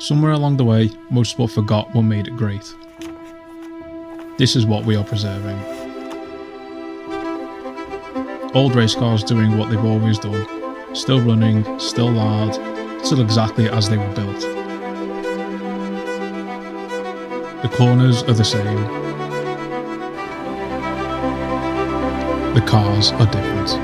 Somewhere along the way, motorsport forgot what made it great. This is what we are preserving. Old race cars doing what they've always done, still running, still loud, still exactly as they were built. The corners are the same. The cars are different.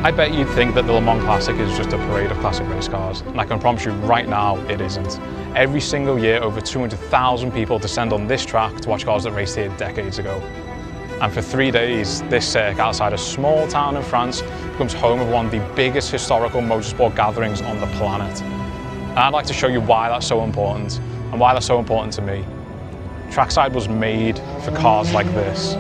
I bet you'd think that the Le Mans Classic is just a parade of classic race cars, and I can promise you right now it isn't. Every single year, over 200,000 people descend on this track to watch cars that raced here decades ago. And for 3 days, this circuit outside a small town in France becomes home of one of the biggest historical motorsport gatherings on the planet. And I'd like to show you why that's so important, and why that's so important to me. Trackside was made for cars like this.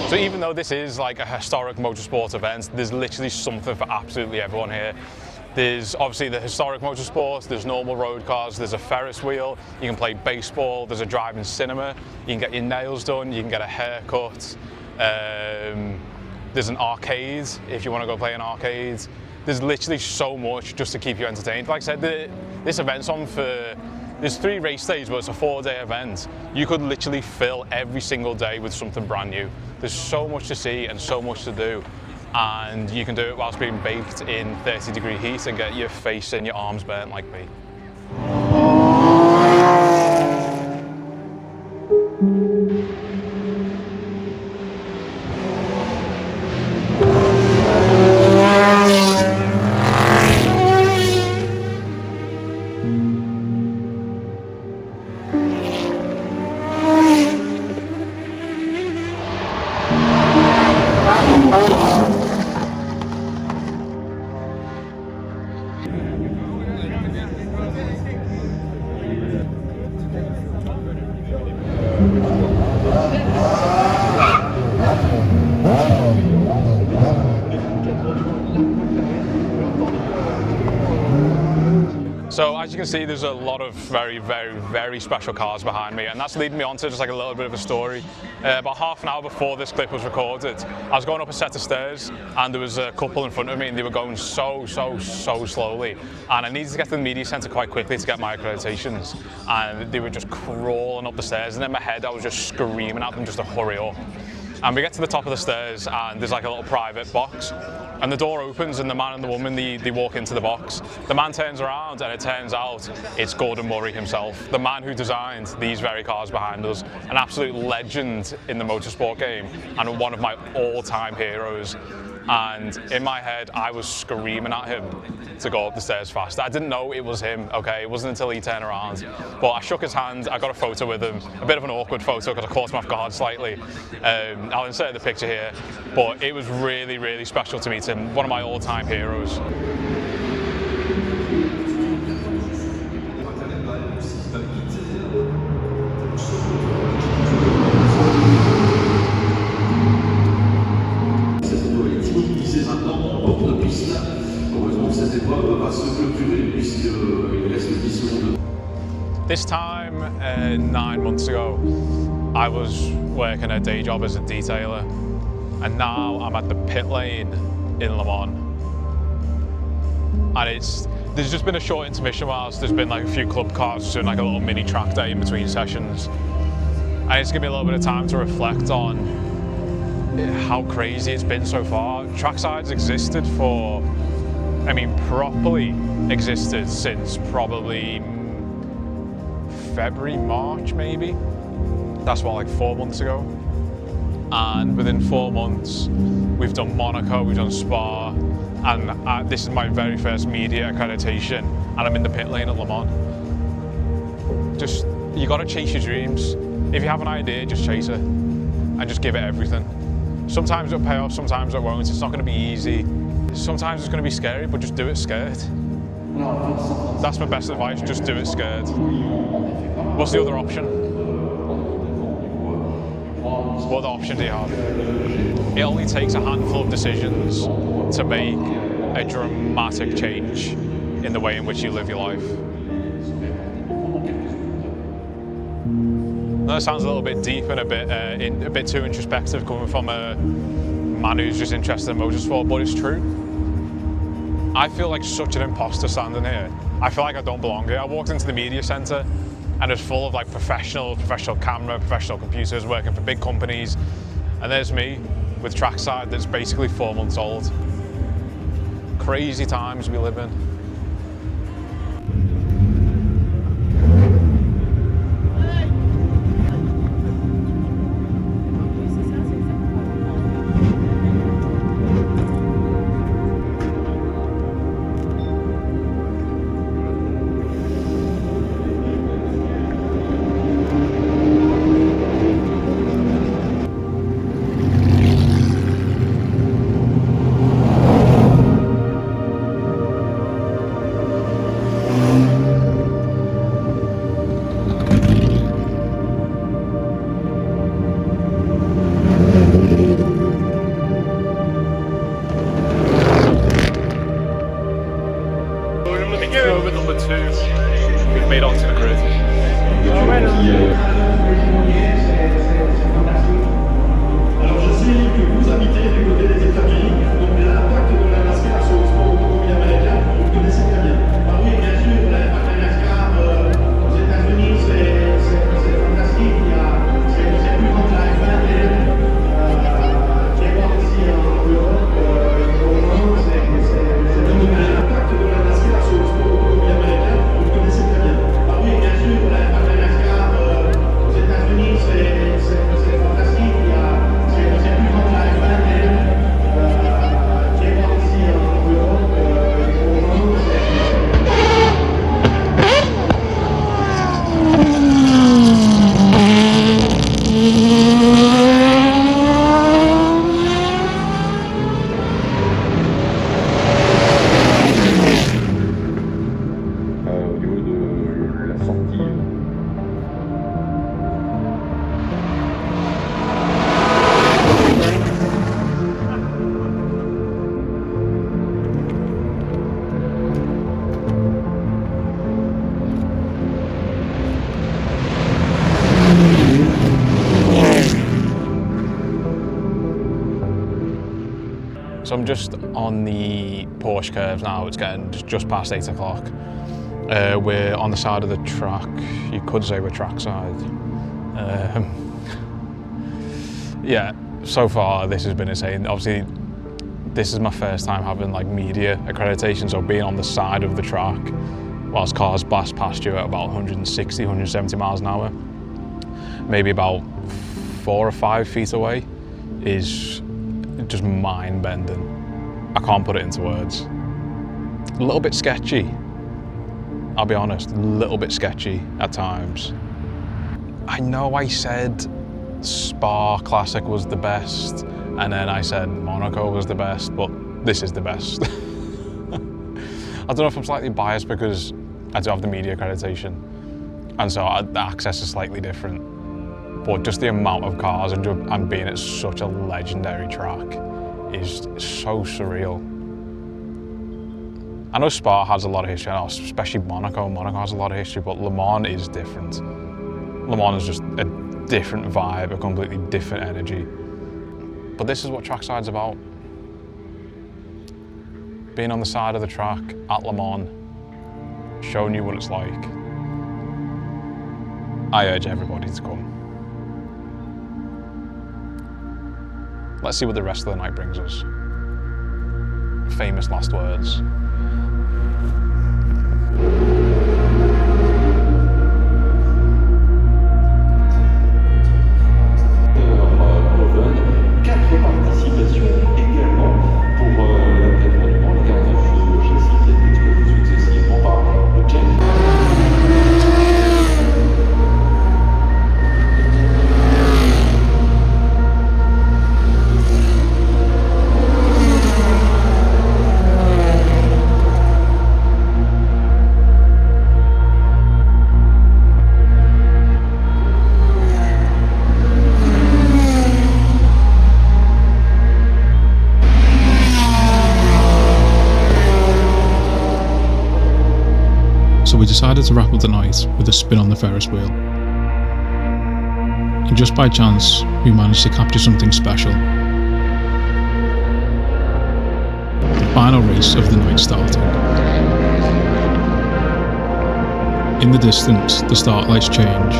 So even though this is like a historic motorsport event, there's literally something for absolutely everyone here. There's obviously the historic motorsports, there's normal road cars, there's a Ferris wheel, you can play baseball, there's a drive-in cinema, you can get your nails done, you can get a haircut, there's an arcade if you want to go play an arcade. There's literally so much just to keep you entertained. Like I said, this event's on for, there's 3 race days, but it's a 4-day event. You could literally fill every single day with something brand new. There's so much to see and so much to do. And you can do it whilst being baked in 30-degree heat and get your face and your arms burnt like me. So as you can see, there's a lot of very special cars behind me, and that's leading me on to just like a little bit of a story. About half an hour before this clip was recorded, I was going up a set of stairs and there was a couple in front of me and they were going so slowly, and I needed to get to the media centre quite quickly to get my accreditations, and they were just crawling up the stairs, and in my head I was just screaming at them just to hurry up. And we get to the top of the stairs and there's like a little private box, and the door opens and the man and the woman, they walk into the box. The man turns around and it turns out it's Gordon Murray himself, the man who designed these very cars behind us, an absolute legend in the motorsport game and one of my all-time heroes. And in my head, I was screaming at him to go up the stairs faster. I didn't know it was him, okay? It wasn't until he turned around. But I shook his hand, I got a photo with him, a bit of an awkward photo because I caught him off guard slightly. I'll insert the picture here, but it was really special to meet him, one of my all-time heroes. This time, 9 months ago, I was working a day job as a detailer, and now I'm at the pit lane in Le Mans. And there's just been a short intermission whilst there's been like a few club cars doing like a little mini track day in between sessions. And it's given me a little bit of time to reflect on how crazy it's been so far. Trackside's existed for, I mean, properly existed since probably February, March maybe. That's what, like 4 months ago. And within 4 months, we've done Monaco, we've done Spa, and this is my very first media accreditation, and I'm in the pit lane at Le Mans. Just, you gotta chase your dreams. If you have an idea, just chase it and just give it everything. Sometimes it'll pay off, sometimes it won't. It's not gonna be easy. Sometimes it's gonna be scary, but just do it scared. That's my best advice, just do it scared. What's the other option? What other option do you have? It only takes a handful of decisions to make a dramatic change in the way in which you live your life. That sounds a little bit deep and a bit too introspective coming from a man who's just interested in motorsport, but it's true. I feel like such an imposter standing here. I feel like I don't belong here. I walked into the media centre and it's full of like professional camera, professional computers working for big companies, and there's me with Trackside that's basically 4 months old. Crazy times we live in. Number 2, we've made onto the grid. Alors je sais que vous habitez du côté des États-Unis, donc l'impact de la NASCAR sur le sport automobile américain, vous connaissez très bien. Ah oui, bien sûr, l'impact de la NASCAR aux États-Unis, c'est fantastique. C'est plus grand que la F1 qui est voir ici en Europe, au moment, c'est l'impact de la NASCAR sur le sport automobile américain, vous connaissez très bien. Ah oui, bien sûr, l'impact de la NASCAR aux États-Unis, c'est fantastique. C'est plus grand que la F1 qui est voir ici en Europe, au moment, au niveau de la sortie. So I'm just on the Porsche curve now. It's getting just past 8 o'clock. We're on the side of the track. You could say we're trackside. Yeah, so far this has been insane. Obviously, this is my first time having like media accreditation, so being on the side of the track whilst cars blast past you at about 160, 170 miles an hour, maybe about 4 or 5 feet away, is just mind-bending. I can't put it into words. A little bit sketchy, I'll be honest, a little bit sketchy at times. I know I said Spa Classic was the best, and then I said Monaco was the best, but this is the best. I don't know if I'm slightly biased because I do have the media accreditation, and so the access is slightly different. But just the amount of cars and being at such a legendary track is so surreal. I know Spa has a lot of history, especially Monaco. Monaco has a lot of history, but Le Mans is different. Le Mans is just a different vibe, a completely different energy. But this is what Trackside's about. Being on the side of the track at Le Mans, showing you what it's like. I urge everybody to come. Let's see what the rest of the night brings us. Famous last words. decided to wrap up the night with a spin on the Ferris wheel. And just by chance, we managed to capture something special. The final race of the night starting. In the distance, the start lights change.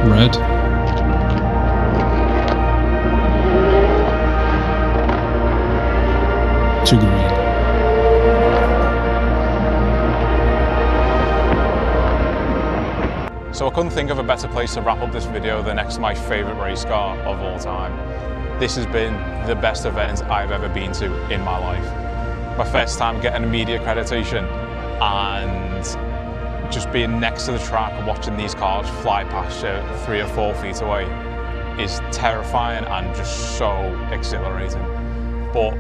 Red. To green. So I couldn't think of a better place to wrap up this video than next to my favourite race car of all time. This has been the best event I've ever been to in my life. My first time getting a media accreditation and just being next to the track and watching these cars fly past you 3 or 4 feet away is terrifying and just so exhilarating. But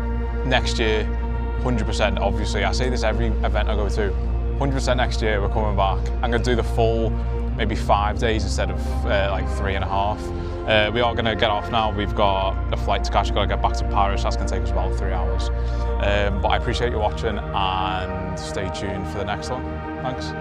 next year, 100%, obviously, I say this every event I go to, 100% next year we're coming back. I'm going to do the full maybe 5 days instead of like 3.5. We are going to get off now. We've got a flight to catch. We've got to get back to Paris. That's going to take us about 3 hours. But I appreciate you watching and stay tuned for the next one. Thanks.